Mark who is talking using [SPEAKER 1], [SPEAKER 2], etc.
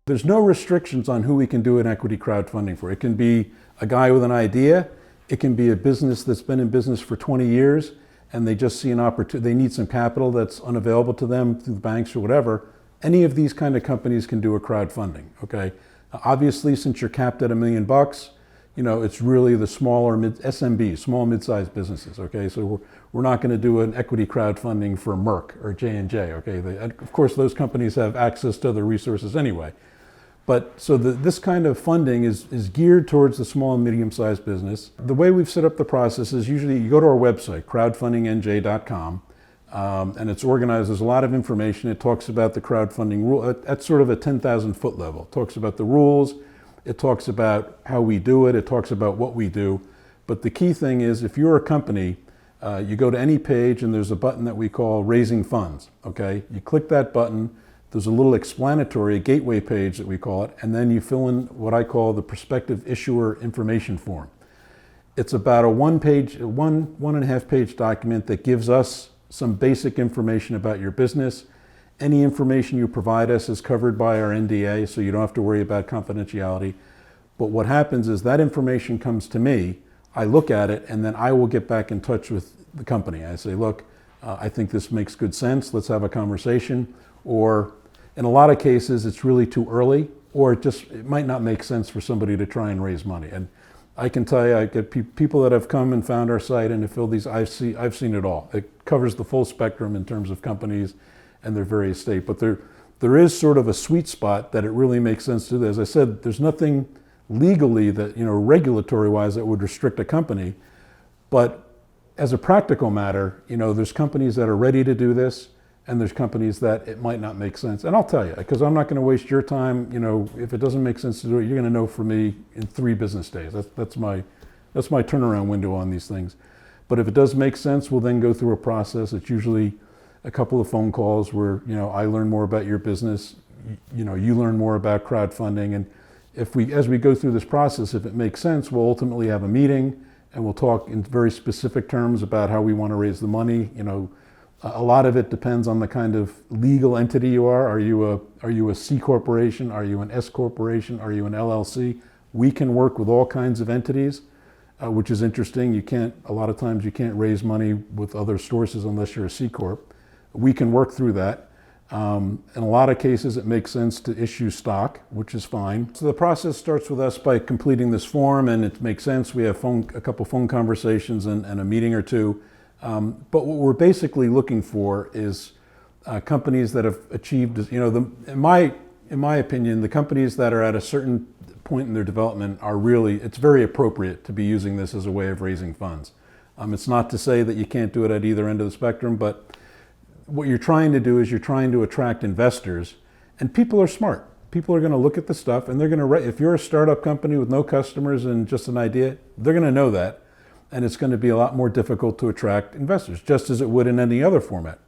[SPEAKER 1] There's no restrictions on who we can do an equity crowdfunding for. It can be a guy with an idea. It can be a business that's been in business for 20 years and they just see an opportunity, they need some capital that's unavailable to them through the banks or whatever. Any of these kind of companies can do a crowdfunding, okay? Obviously, since you're capped at $1 million, it's really the smaller SMBs, small mid-sized businesses, okay? So we're not going to do an equity crowdfunding for Merck or J&J, okay? Of course, those companies have access to other resources anyway. But so this kind of funding is geared towards the small and medium-sized business. The way we've set up the process is usually you go to our website, crowdfundingnj.com, and it's organized. There's a lot of information. It talks about the crowdfunding rule at sort of a 10,000 foot level. It talks about the rules. It talks about how we do it. It talks about what we do. But the key thing is if you're a company, you go to any page and there's a button that we call Raising Funds, okay? You click that button. There's a little explanatory, a gateway page that we call it, and then you fill in what I call the prospective issuer information form. It's about a one and a half page document that gives us some basic information about your business. Any information you provide us is covered by our NDA, so you don't have to worry about confidentiality. But what happens is that information comes to me, I look at it, and then I will get back in touch with the company. I say, look, I think this makes good sense, let's have a conversation. Or in a lot of cases, it's really too early, or it might not make sense for somebody to try and raise money. And I can tell you, I get people that have come and found our site and have filled these, I've seen it all. It covers the full spectrum in terms of companies and their various state. But there is sort of a sweet spot that it really makes sense to do. As I said, there's nothing legally that, regulatory-wise that would restrict a company. But as a practical matter, there's companies that are ready to do this, and there's companies that it might not make sense. And I'll tell you, because I'm not going to waste your time. If it doesn't make sense to do it, you're going to know from me in 3 business days. That's my turnaround window on these things. But if it does make sense, we'll then go through a process. It's usually a couple of phone calls where I learn more about your business, you learn more about crowdfunding, and as we go through this process, if it makes sense, we'll ultimately have a meeting and we'll talk in very specific terms about how we want to raise the money. A lot of it depends on the kind of legal entity you are. Are you a C corporation? Are you an S corporation? Are you an LLC? We can work with all kinds of entities, which is interesting. A lot of times you can't raise money with other sources unless you're a C corp. We can work through that. In a lot of cases, it makes sense to issue stock, which is fine. So the process starts with us by completing this form, and it makes sense. We have a couple phone conversations and a meeting or two. But what we're basically looking for is companies that have achieved, in my opinion, the companies that are at a certain point in their development it's very appropriate to be using this as a way of raising funds. It's not to say that you can't do it at either end of the spectrum, but what you're trying to do is you're trying to attract investors, and people are smart. People are going to look at the stuff, and they're going to if you're a startup company with no customers and just an idea, they're going to know that. And it's going to be a lot more difficult to attract investors, just as it would in any other format.